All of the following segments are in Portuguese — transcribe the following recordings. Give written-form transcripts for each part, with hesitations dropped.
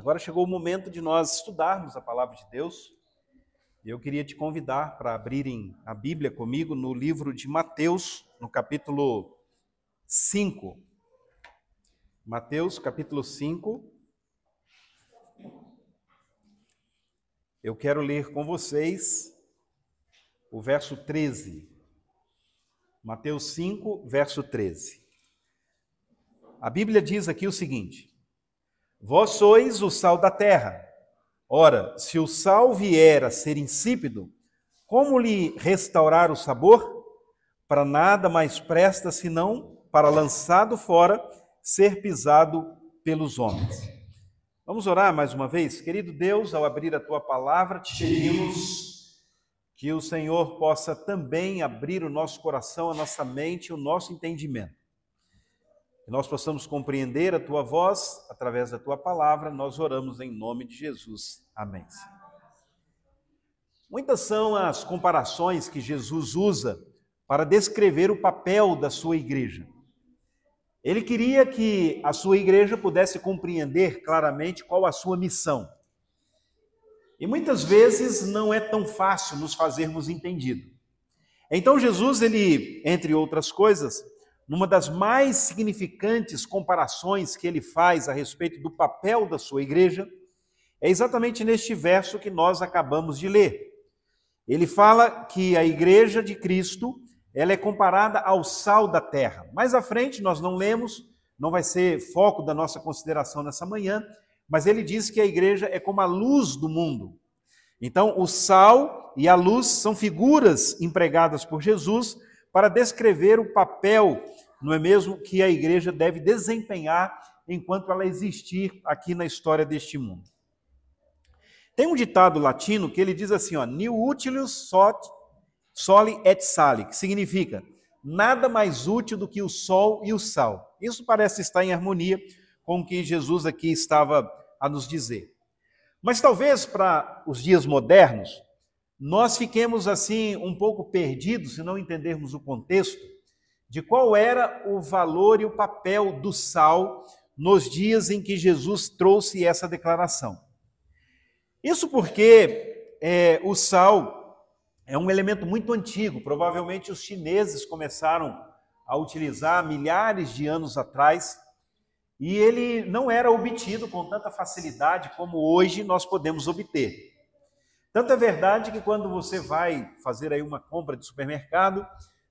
Agora chegou o momento de nós estudarmos a palavra de Deus. E eu queria te convidar para abrirem a Bíblia comigo no livro de Mateus, no capítulo 5. Mateus, capítulo 5. Eu quero ler com vocês o verso 13. Mateus 5, verso 13. A Bíblia diz aqui o seguinte: Vós sois o sal da terra. Ora, se o sal vier a ser insípido, como lhe restaurar o sabor? Para nada mais presta senão para, lançado fora, ser pisado pelos homens. Vamos orar mais uma vez? Querido Deus, ao abrir a Tua palavra, te pedimos que o Senhor possa também abrir o nosso coração, a nossa mente, o nosso entendimento. Que nós possamos compreender a Tua voz através da Tua palavra. Nós oramos em nome de Jesus. Amém. Muitas são as comparações que Jesus usa para descrever o papel da sua igreja. Ele queria que a sua igreja pudesse compreender claramente qual a sua missão. E muitas vezes não é tão fácil nos fazermos entendido. Então Jesus, ele, entre outras coisas, numa das mais significantes comparações que ele faz a respeito do papel da sua igreja, é exatamente neste verso que nós acabamos de ler. Ele fala que a igreja de Cristo, ela é comparada ao sal da terra. Mais à frente, nós não lemos, não vai ser foco da nossa consideração nessa manhã, mas ele diz que a igreja é como a luz do mundo. Então, o sal e a luz são figuras empregadas por Jesus para descrever o papel, não é mesmo, que a igreja deve desempenhar enquanto ela existir aqui na história deste mundo. Tem um ditado latino que ele diz assim, Nil utilius soli et sali, que significa nada mais útil do que o sol e o sal. Isso parece estar em harmonia com o que Jesus aqui estava a nos dizer. Mas talvez para os dias modernos, nós fiquemos assim um pouco perdidos se não entendermos o contexto de qual era o valor e o papel do sal nos dias em que Jesus trouxe essa declaração. Isso porque o sal é um elemento muito antigo, provavelmente os chineses começaram a utilizar milhares de anos atrás, e ele não era obtido com tanta facilidade como hoje nós podemos obter. Tanto é verdade que quando você vai fazer aí uma compra de supermercado,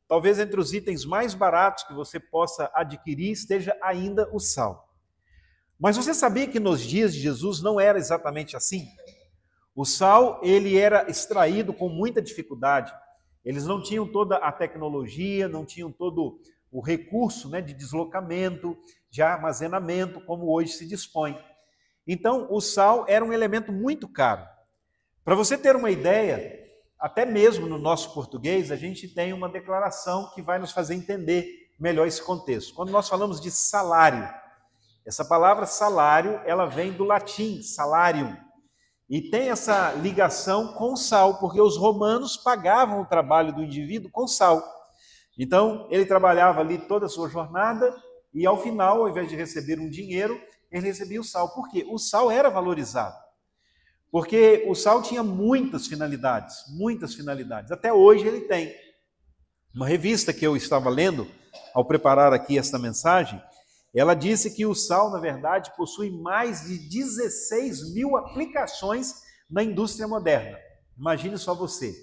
talvez entre os itens mais baratos que você possa adquirir esteja ainda o sal. Mas você sabia que nos dias de Jesus não era exatamente assim? O sal, ele era extraído com muita dificuldade. Eles não tinham toda a tecnologia, não tinham todo o recurso, de deslocamento, de armazenamento, como hoje se dispõe. Então, o sal era um elemento muito caro. Para você ter uma ideia, até mesmo no nosso português, a gente tem uma declaração que vai nos fazer entender melhor esse contexto. Quando nós falamos de salário, essa palavra salário, ela vem do latim, salarium, e tem essa ligação com o sal, porque os romanos pagavam o trabalho do indivíduo com sal. Então, ele trabalhava ali toda a sua jornada e, ao final, ao invés de receber um dinheiro, ele recebia o sal. Por quê? O sal era valorizado. Porque o sal tinha muitas finalidades. Até hoje ele tem. Uma revista que eu estava lendo, ao preparar aqui esta mensagem, ela disse que o sal, na verdade, possui mais de 16 mil aplicações na indústria moderna. Imagine só você.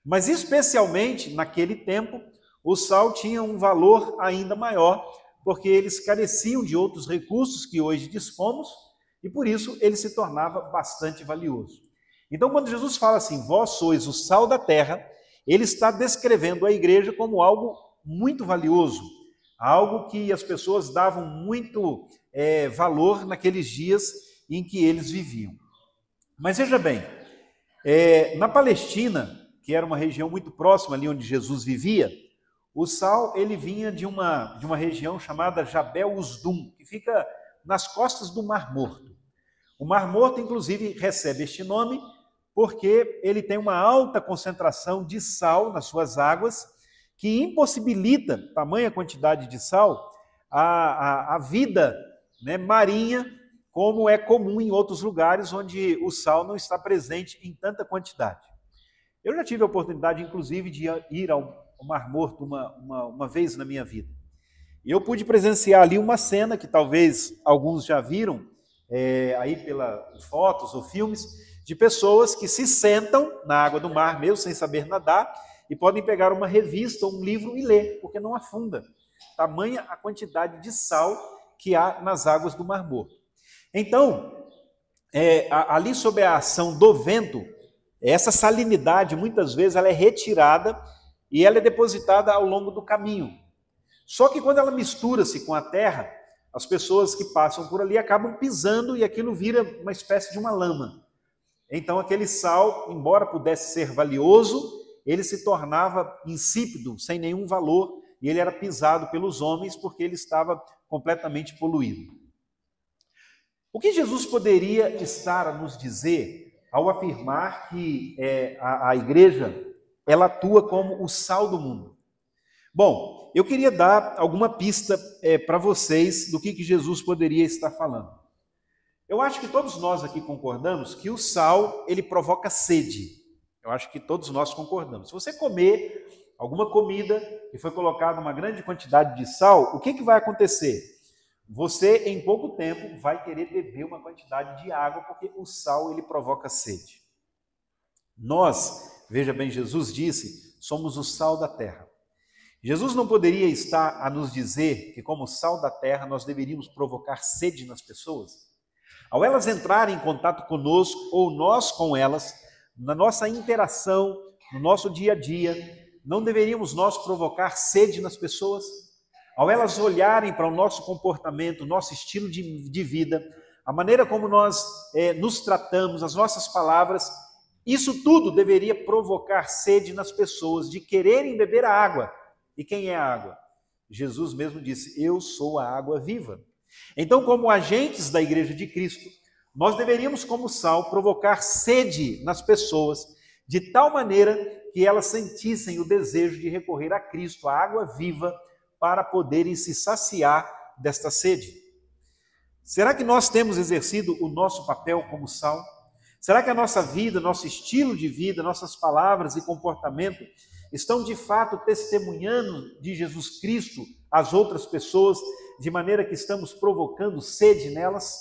Mas, especialmente naquele tempo, o sal tinha um valor ainda maior, porque eles careciam de outros recursos que hoje dispomos, e por isso ele se tornava bastante valioso. Então, quando Jesus fala assim, vós sois o sal da terra, ele está descrevendo a igreja como algo muito valioso, algo que as pessoas davam muito valor naqueles dias em que eles viviam. Mas veja bem, na Palestina, que era uma região muito próxima ali onde Jesus vivia, o sal ele vinha de uma região chamada Jabel Usdum, que fica nas costas do Mar Morto. O Mar Morto, inclusive, recebe este nome porque ele tem uma alta concentração de sal nas suas águas, que impossibilita, tamanha quantidade de sal, a vida marinha como é comum em outros lugares onde o sal não está presente em tanta quantidade. Eu já tive a oportunidade, inclusive, de ir ao Mar Morto uma vez na minha vida. E eu pude presenciar ali uma cena que talvez alguns já viram, aí pelas fotos ou filmes, de pessoas que se sentam na água do mar, mesmo sem saber nadar, e podem pegar uma revista ou um livro e ler, porque não afunda. Tamanha a quantidade de sal que há nas águas do Mar Morto. Então, ali sob a ação do vento, essa salinidade, muitas vezes, ela é retirada e ela é depositada ao longo do caminho. Só que quando ela mistura-se com a terra, as pessoas que passam por ali acabam pisando e aquilo vira uma espécie de uma lama. Então, aquele sal, embora pudesse ser valioso, ele se tornava insípido, sem nenhum valor, e ele era pisado pelos homens porque ele estava completamente poluído. O que Jesus poderia estar a nos dizer ao afirmar que a igreja ela atua como o sal do mundo? Bom, eu queria dar alguma pista para vocês do que Jesus poderia estar falando. Eu acho que todos nós aqui concordamos que o sal, ele provoca sede. Eu acho que todos nós concordamos. Se você comer alguma comida e foi colocada uma grande quantidade de sal, o que vai acontecer? Você, em pouco tempo, vai querer beber uma quantidade de água, porque o sal, ele provoca sede. Nós, veja bem, Jesus disse, somos o sal da terra. Jesus não poderia estar a nos dizer que, como sal da terra, nós deveríamos provocar sede nas pessoas? Ao elas entrarem em contato conosco, ou nós com elas, na nossa interação, no nosso dia a dia, não deveríamos nós provocar sede nas pessoas? Ao elas olharem para o nosso comportamento, o nosso estilo de vida, a maneira como nós nos tratamos, as nossas palavras, isso tudo deveria provocar sede nas pessoas, de quererem beber a água. E quem é a água? Jesus mesmo disse, eu sou a água viva. Então, como agentes da Igreja de Cristo, nós deveríamos, como sal, provocar sede nas pessoas, de tal maneira que elas sentissem o desejo de recorrer a Cristo, a água viva, para poderem se saciar desta sede. Será que nós temos exercido o nosso papel como sal? Será que a nossa vida, nosso estilo de vida, nossas palavras e comportamento estão de fato testemunhando de Jesus Cristo às outras pessoas, de maneira que estamos provocando sede nelas?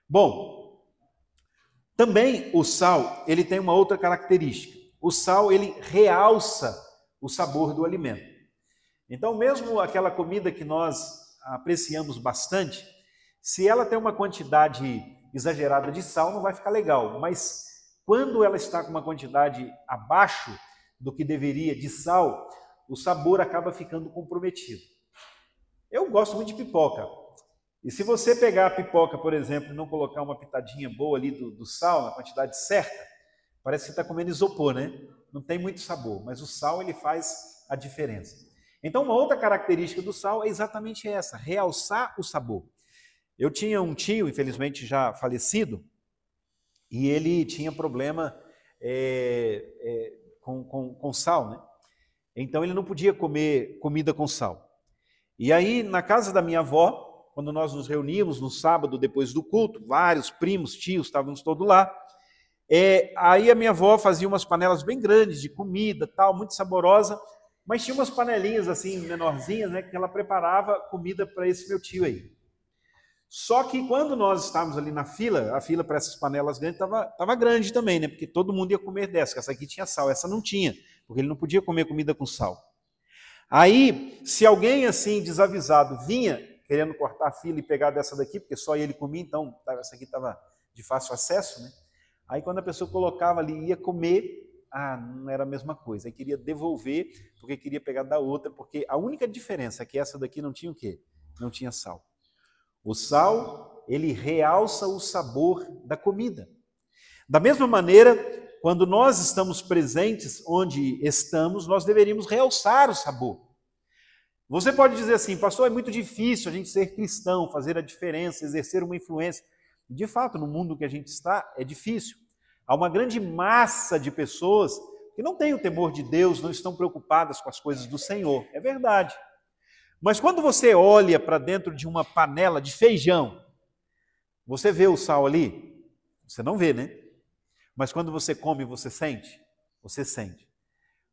Bom, também o sal, ele tem uma outra característica. O sal, ele realça o sabor do alimento. Então, mesmo aquela comida que nós apreciamos bastante, se ela tem uma quantidade exagerada de sal, não vai ficar legal. Mas quando ela está com uma quantidade abaixo do que deveria de sal, o sabor acaba ficando comprometido. Eu gosto muito de pipoca. E se você pegar a pipoca, por exemplo, e não colocar uma pitadinha boa ali do sal, na quantidade certa, parece que você está comendo isopor, né? Não tem muito sabor, mas o sal ele faz a diferença. Então, uma outra característica do sal é exatamente essa, realçar o sabor. Eu tinha um tio, infelizmente já falecido, e ele tinha problema com sal, né? Então, ele não podia comer comida com sal. E aí, na casa da minha avó, quando nós nos reuníamos no sábado, depois do culto, vários primos, tios, estávamos todos lá, aí a minha avó fazia umas panelas bem grandes de comida, tal, muito saborosa, mas tinha umas panelinhas assim, menorzinhas, né, que ela preparava comida para esse meu tio aí. Só que quando nós estávamos ali na fila, a fila para essas panelas grandes estava grande também, né, porque todo mundo ia comer dessa, essa aqui tinha sal, essa não tinha, porque ele não podia comer comida com sal. Aí, se alguém assim, desavisado, vinha querendo cortar a fila e pegar dessa daqui, porque só ele comia, então essa aqui estava de fácil acesso, né? Aí quando a pessoa colocava ali e ia comer, não era a mesma coisa. Aí queria devolver, porque queria pegar da outra, porque a única diferença é que essa daqui não tinha o quê? Não tinha sal. O sal, ele realça o sabor da comida. Da mesma maneira, quando nós estamos presentes onde estamos, nós deveríamos realçar o sabor. Você pode dizer assim, pastor, é muito difícil a gente ser cristão, fazer a diferença, exercer uma influência. De fato, no mundo que a gente está, é difícil. Há uma grande massa de pessoas que não têm o temor de Deus, não estão preocupadas com as coisas do Senhor. É verdade. Mas quando você olha para dentro de uma panela de feijão, Você vê o sal ali? Você não vê, né? Mas quando você come, você sente? Você sente.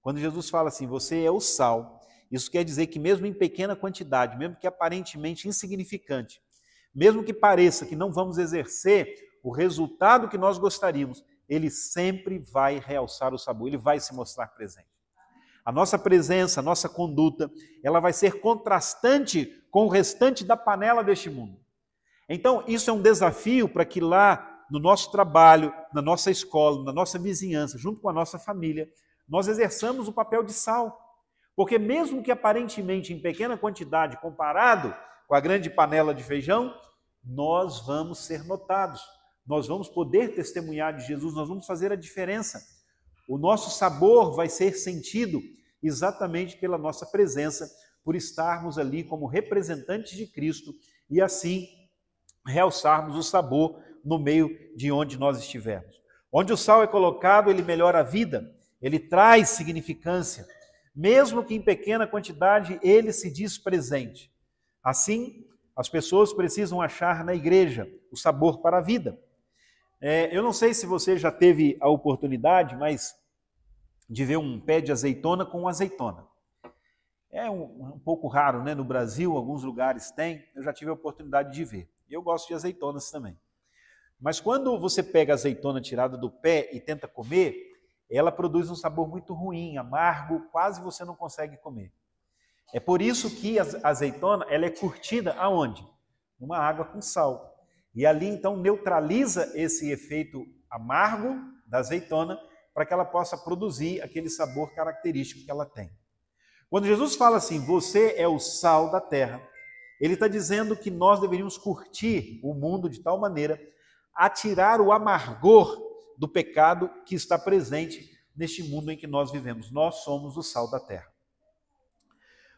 Quando Jesus fala assim, você é o sal, isso quer dizer que mesmo em pequena quantidade, mesmo que aparentemente insignificante, mesmo que pareça que não vamos exercer o resultado que nós gostaríamos, ele sempre vai realçar o sabor, ele vai se mostrar presente. A nossa presença, a nossa conduta, ela vai ser contrastante com o restante da panela deste mundo. Então, isso é um desafio para que lá no nosso trabalho, na nossa escola, na nossa vizinhança, junto com a nossa família, nós exerçamos o papel de sal. Porque mesmo que aparentemente em pequena quantidade, comparado com a grande panela de feijão, nós vamos ser notados. Nós vamos poder testemunhar de Jesus, nós vamos fazer a diferença. O nosso sabor vai ser sentido exatamente pela nossa presença, por estarmos ali como representantes de Cristo e assim realçarmos o sabor no meio de onde nós estivermos. Onde o sal é colocado, ele melhora a vida, ele traz significância. Mesmo que em pequena quantidade, ele se diz presente. Assim, as pessoas precisam achar na igreja o sabor para a vida. Eu não sei se você já teve a oportunidade, mas de ver um pé de azeitona com azeitona. É um pouco raro, né? No Brasil, alguns lugares tem, eu já tive a oportunidade de ver. Eu gosto de azeitonas também. Mas quando você pega a azeitona tirada do pé e tenta comer, ela produz um sabor muito ruim, amargo, quase você não consegue comer. É por isso que a azeitona ela é curtida aonde? Numa água com sal. E ali então neutraliza esse efeito amargo da azeitona para que ela possa produzir aquele sabor característico que ela tem. Quando Jesus fala assim, você é o sal da terra, ele está dizendo que nós deveríamos curtir o mundo de tal maneira a tirar o amargor do pecado que está presente neste mundo em que nós vivemos. Nós somos o sal da terra.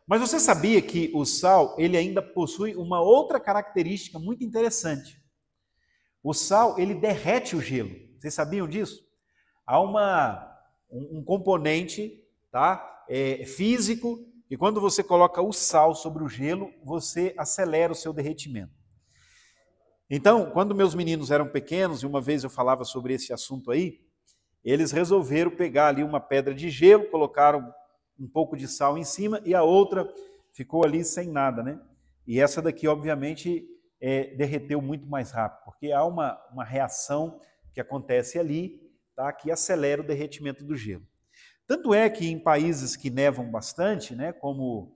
Mas você sabia que o sal, ele ainda possui uma outra característica muito interessante. O sal, ele derrete o gelo. Vocês sabiam disso? Há um componente, tá, físico, e quando você coloca o sal sobre o gelo, você acelera o seu derretimento. Então, quando meus meninos eram pequenos, e uma vez eu falava sobre esse assunto aí, eles resolveram pegar ali uma pedra de gelo, colocaram um pouco de sal em cima e a outra ficou ali sem nada, né? E essa daqui, obviamente, derreteu muito mais rápido, porque há uma reação que acontece ali, tá, que acelera o derretimento do gelo. Tanto é que em países que nevam bastante, né, como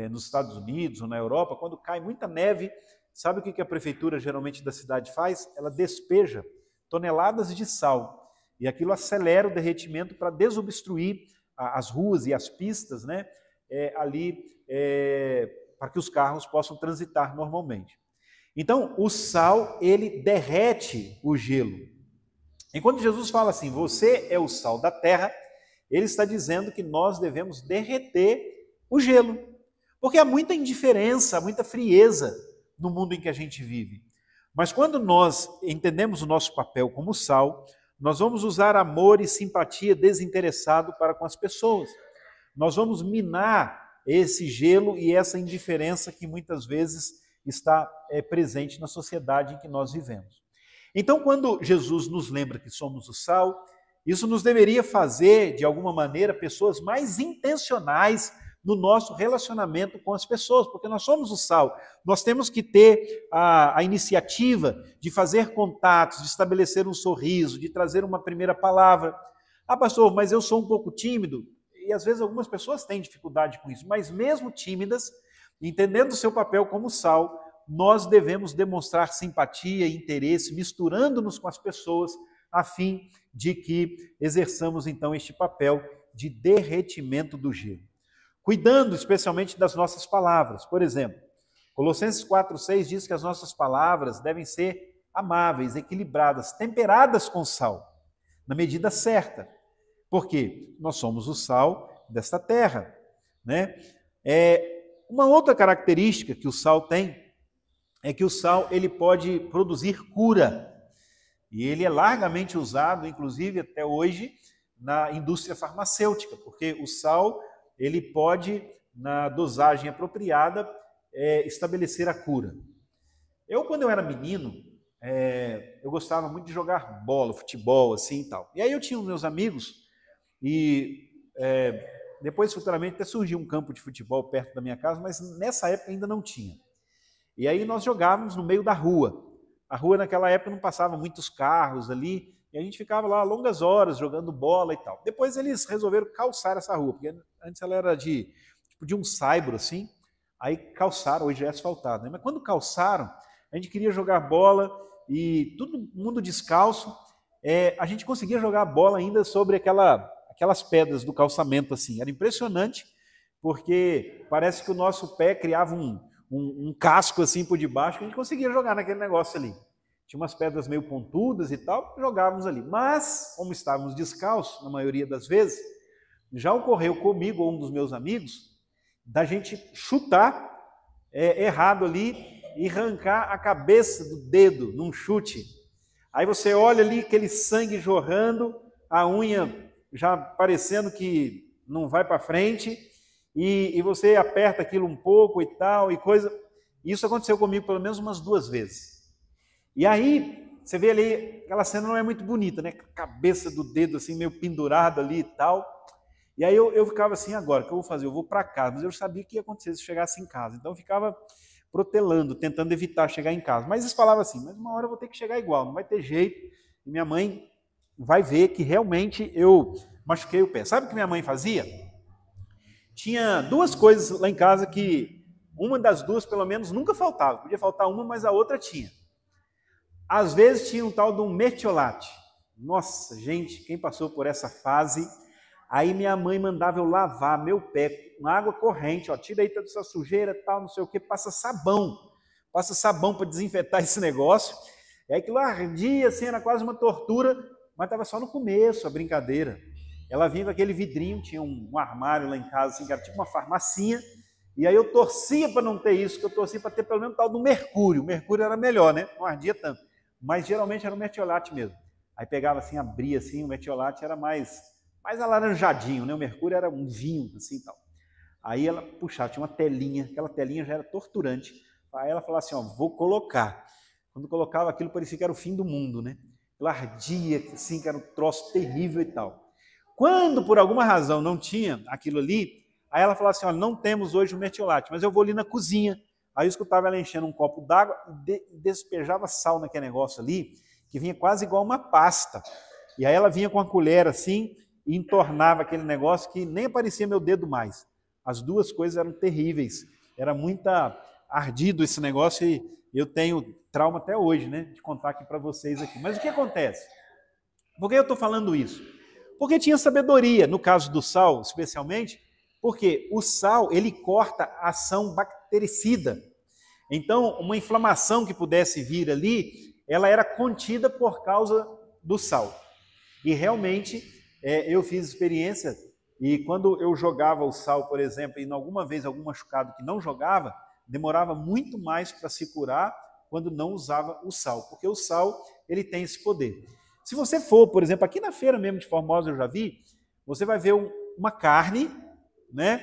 nos Estados Unidos ou na Europa, quando cai muita neve, sabe o que a prefeitura geralmente da cidade faz? Ela despeja toneladas de sal e aquilo acelera o derretimento para desobstruir as ruas e as pistas, né, para que os carros possam transitar normalmente. Então, o sal, ele derrete o gelo. E quando Jesus fala assim, você é o sal da terra, ele está dizendo que nós devemos derreter o gelo. Porque há muita indiferença, há muita frieza no mundo em que a gente vive. Mas quando nós entendemos o nosso papel como sal, nós vamos usar amor e simpatia desinteressado para com as pessoas. Nós vamos minar esse gelo e essa indiferença que muitas vezes está presente na sociedade em que nós vivemos. Então, quando Jesus nos lembra que somos o sal, isso nos deveria fazer, de alguma maneira, pessoas mais intencionais no nosso relacionamento com as pessoas, porque nós somos o sal. Nós temos que ter a iniciativa de fazer contatos, de estabelecer um sorriso, de trazer uma primeira palavra. Ah, pastor, mas eu sou um pouco tímido. E às vezes algumas pessoas têm dificuldade com isso, mas mesmo tímidas, entendendo o seu papel como sal, nós devemos demonstrar simpatia e interesse, misturando-nos com as pessoas, a fim de que exerçamos então este papel de derretimento do gelo. Cuidando especialmente das nossas palavras. Por exemplo, Colossenses 4,6 diz que as nossas palavras devem ser amáveis, equilibradas, temperadas com sal, na medida certa. Porque nós somos o sal desta terra, né? Uma outra característica que o sal tem é que o sal ele pode produzir cura. E ele é largamente usado, inclusive até hoje, na indústria farmacêutica, porque o sal ele pode, na dosagem apropriada, estabelecer a cura. Quando eu era menino, eu gostava muito de jogar bola, futebol, assim e tal. E aí eu tinha os meus amigos e depois, futuramente, até surgiu um campo de futebol perto da minha casa, mas nessa época ainda não tinha. E aí nós jogávamos no meio da rua. A rua naquela época não passava muitos carros ali, e a gente ficava lá longas horas jogando bola e tal. Depois eles resolveram calçar essa rua, porque antes ela era de um saibro assim, aí calçaram, hoje é asfaltado, né? Mas quando calçaram, a gente queria jogar bola e todo mundo descalço, a gente conseguia jogar bola ainda sobre aquelas pedras do calçamento assim. Era impressionante, porque parece que o nosso pé criava um casco assim por debaixo, que a gente conseguia jogar naquele negócio ali. Tinha umas pedras meio pontudas e tal, jogávamos ali. Mas, como estávamos descalços, na maioria das vezes, já ocorreu comigo ou um dos meus amigos, da gente chutar errado ali e arrancar a cabeça do dedo num chute. Aí você olha ali aquele sangue jorrando, a unha já parecendo que não vai para frente, e você aperta aquilo um pouco e tal, e coisa. Isso aconteceu comigo pelo menos umas 2 vezes. E aí, você vê ali, aquela cena não é muito bonita, né? A cabeça do dedo assim, meio pendurado ali e tal. E aí eu ficava assim, agora, o que eu vou fazer? Eu vou para casa, mas eu sabia o que ia acontecer se chegasse em casa. Então eu ficava protelando, tentando evitar chegar em casa. Mas eles falavam assim, mas uma hora eu vou ter que chegar igual, não vai ter jeito. E minha mãe vai ver que realmente eu machuquei o pé. Sabe o que minha mãe fazia? Tinha 2 coisas lá em casa que, uma das 2 pelo menos, nunca faltava. Podia faltar uma, mas a outra tinha. Às vezes tinha um tal de um mertiolate. Nossa, gente, quem passou por essa fase, aí minha mãe mandava eu lavar meu pé com água corrente, ó, tira aí toda essa sujeira, tal, não sei o que, passa sabão para desinfetar esse negócio. E aí aquilo ardia, assim, era quase uma tortura, mas estava só no começo a brincadeira. Ela vinha com aquele vidrinho, tinha um armário lá em casa, assim, que era tipo uma farmacinha, e aí eu torcia para não ter isso, que eu torcia para ter pelo menos tal do mercúrio. O mercúrio era melhor, né? Não ardia tanto. Mas geralmente era o mertiolate mesmo. Aí pegava assim, abria assim, o mertiolate era mais alaranjadinho, né? O mercúrio era um vinho, assim e tal. Aí ela puxava, tinha uma telinha, aquela telinha já era torturante. Aí ela falava assim, ó, vou colocar. Quando colocava aquilo, parecia que era o fim do mundo, né? Ela ardia, assim, que era um troço terrível e tal. Quando, por alguma razão, não tinha aquilo ali, aí ela falava assim, olha, não temos hoje o mertiolate, mas eu vou ali na cozinha. Aí eu escutava ela enchendo um copo d'água e despejava sal naquele negócio ali, que vinha quase igual uma pasta. E aí ela vinha com a colher assim e entornava aquele negócio que nem aparecia meu dedo mais. As 2 coisas eram terríveis. Era muito ardido esse negócio e eu tenho trauma até hoje, né, de contar aqui para vocês aqui. Mas o que acontece? Por que eu estou falando isso? Porque tinha sabedoria, no caso do sal, especialmente, porque o sal, ele corta a ação bactericida. Então, uma inflamação que pudesse vir ali, ela era contida por causa do sal. E realmente, eu fiz experiência, e quando eu jogava o sal, por exemplo, e alguma vez algum machucado que não jogava, demorava muito mais para se curar quando não usava o sal, porque o sal, ele tem esse poder. Se você for, por exemplo, aqui na feira mesmo de Formosa, eu já vi, você vai ver uma carne, né,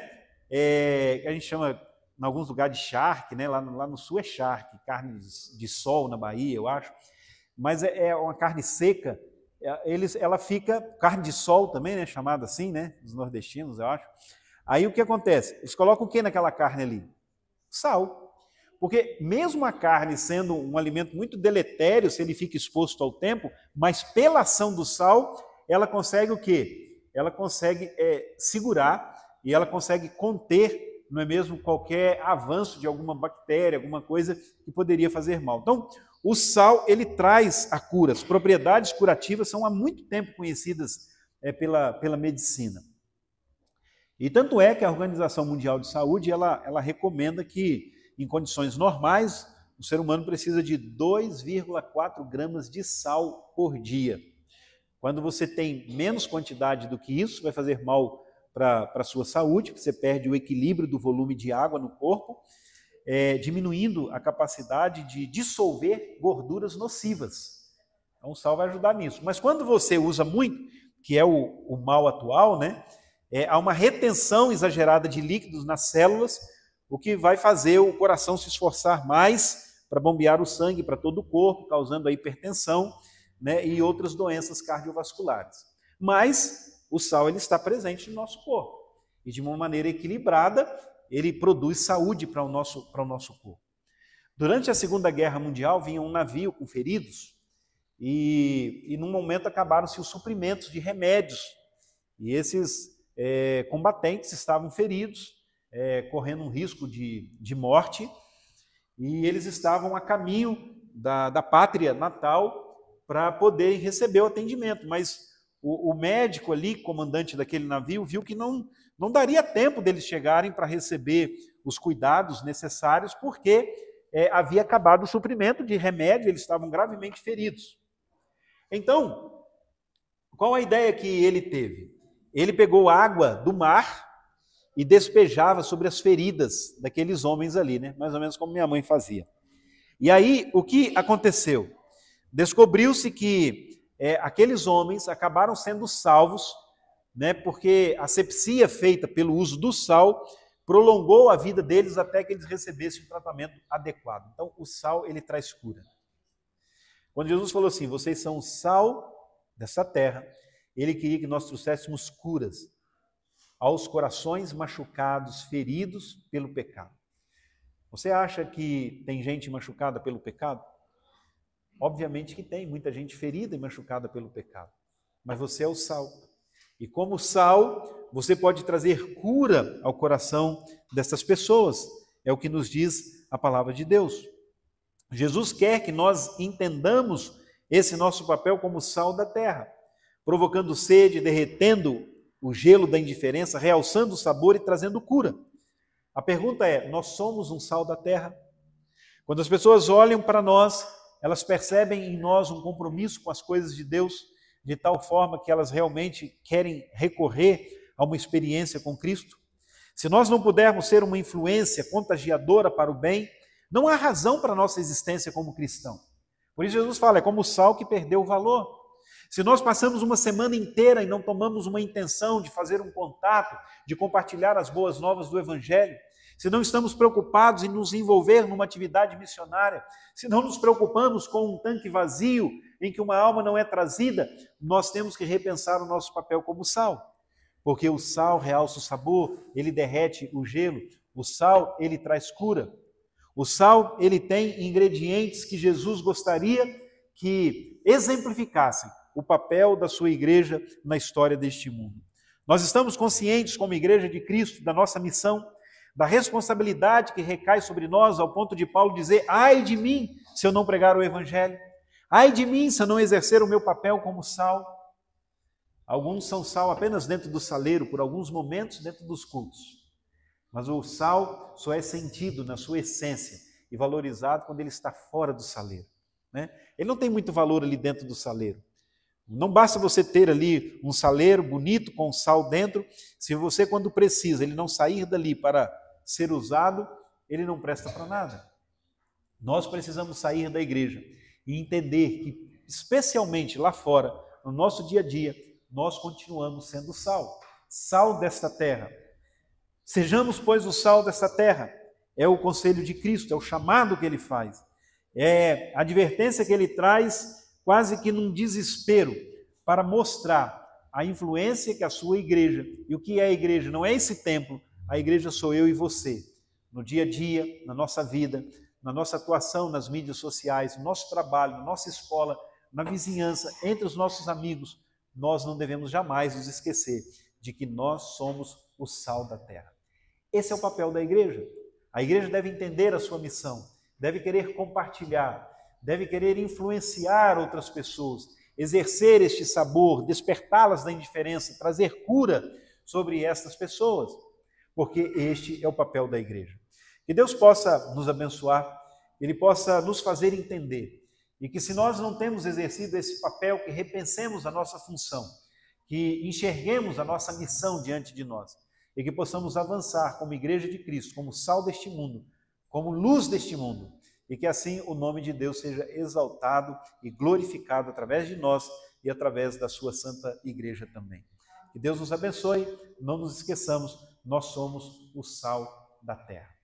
que a gente chama, em alguns lugares, de charque, né, lá no sul é charque, carne de sol na Bahia, eu acho, mas é uma carne seca, ela fica, carne de sol também, né, chamada assim, né, dos nordestinos, eu acho. Aí o que acontece? Eles colocam o que naquela carne ali? Sal. Porque mesmo a carne sendo um alimento muito deletério, se ele fica exposto ao tempo, mas pela ação do sal, ela consegue o quê? Ela consegue segurar e ela consegue conter, não é mesmo, qualquer avanço de alguma bactéria, alguma coisa que poderia fazer mal. Então, o sal, ele traz a cura. As propriedades curativas são há muito tempo conhecidas pela medicina. E tanto é que a Organização Mundial de Saúde, ela recomenda que, em condições normais, o ser humano precisa de 2,4 gramas de sal por dia. Quando você tem menos quantidade do que isso, vai fazer mal para a sua saúde, porque você perde o equilíbrio do volume de água no corpo, diminuindo a capacidade de dissolver gorduras nocivas. Então o sal vai ajudar nisso. Mas quando você usa muito, que é o mal atual, né, há uma retenção exagerada de líquidos nas células, o que vai fazer o coração se esforçar mais para bombear o sangue para todo o corpo, causando a hipertensão, né, e outras doenças cardiovasculares. Mas o sal ele está presente no nosso corpo e de uma maneira equilibrada ele produz saúde para o nosso corpo. Durante a Segunda Guerra Mundial vinha um navio com feridos e num momento acabaram-se os suprimentos de remédios e esses combatentes estavam feridos, correndo um risco de morte, e eles estavam a caminho da pátria natal para poderem receber o atendimento, mas o médico ali, comandante daquele navio, viu que não daria tempo deles chegarem para receber os cuidados necessários, porque havia acabado o suprimento de remédio, eles estavam gravemente feridos. Então, qual a ideia que ele teve? Ele pegou água do mar e despejava sobre as feridas daqueles homens ali, né? Mais ou menos como minha mãe fazia. E aí, o que aconteceu? Descobriu-se que aqueles homens acabaram sendo salvos, né? Porque a asepsia feita pelo uso do sal prolongou a vida deles até que eles recebessem um tratamento adequado. Então, o sal, ele traz cura. Quando Jesus falou assim, vocês são o sal dessa terra, ele queria que nós trouxéssemos curas aos corações machucados, feridos pelo pecado. Você acha que tem gente machucada pelo pecado? Obviamente que tem, muita gente ferida e machucada pelo pecado. Mas você é o sal. E como sal, você pode trazer cura ao coração dessas pessoas. É o que nos diz a palavra de Deus. Jesus quer que nós entendamos esse nosso papel como sal da terra, provocando sede, derretendo o gelo da indiferença, realçando o sabor e trazendo cura. A pergunta é, nós somos um sal da terra? Quando as pessoas olham para nós, elas percebem em nós um compromisso com as coisas de Deus, de tal forma que elas realmente querem recorrer a uma experiência com Cristo? Se nós não pudermos ser uma influência contagiadora para o bem, não há razão para a nossa existência como cristão. Por isso Jesus fala, é como o sal que perdeu o valor. Se nós passamos uma semana inteira e não tomamos uma intenção de fazer um contato, de compartilhar as boas novas do Evangelho, se não estamos preocupados em nos envolver numa atividade missionária, se não nos preocupamos com um tanque vazio em que uma alma não é trazida, nós temos que repensar o nosso papel como sal. Porque o sal realça o sabor, ele derrete o gelo, o sal, ele traz cura. O sal, ele tem ingredientes que Jesus gostaria que exemplificassem o papel da sua igreja na história deste mundo. Nós estamos conscientes, como igreja de Cristo, da nossa missão, da responsabilidade que recai sobre nós, ao ponto de Paulo dizer, ai de mim se eu não pregar o Evangelho, ai de mim se eu não exercer o meu papel como sal. Alguns são sal apenas dentro do saleiro, por alguns momentos dentro dos cultos. Mas o sal só é sentido na sua essência e valorizado quando ele está fora do saleiro, né? Ele não tem muito valor ali dentro do saleiro. Não basta você ter ali um saleiro bonito com sal dentro, se você, quando precisa, ele não sair dali para ser usado, ele não presta para nada. Nós precisamos sair da igreja e entender que, especialmente lá fora, no nosso dia a dia, nós continuamos sendo sal, sal desta terra. Sejamos, pois, o sal dessa terra. É o conselho de Cristo, é o chamado que ele faz. É a advertência que ele traz quase que num desespero para mostrar a influência que a sua igreja, e o que é a igreja? Não é esse templo, a igreja sou eu e você. No dia a dia, na nossa vida, na nossa atuação nas mídias sociais, no nosso trabalho, na nossa escola, na vizinhança, entre os nossos amigos, nós não devemos jamais nos esquecer de que nós somos o sal da terra. Esse é o papel da igreja. A igreja deve entender a sua missão, deve querer compartilhar, deve querer influenciar outras pessoas, exercer este sabor, despertá-las da indiferença, trazer cura sobre estas pessoas, porque este é o papel da igreja. Que Deus possa nos abençoar, Ele possa nos fazer entender, e que se nós não temos exercido esse papel, que repensemos a nossa função, que enxerguemos a nossa missão diante de nós, e que possamos avançar como igreja de Cristo, como sal deste mundo, como luz deste mundo, e que assim o nome de Deus seja exaltado e glorificado através de nós e através da sua santa igreja também. Que Deus nos abençoe, não nos esqueçamos, nós somos o sal da terra.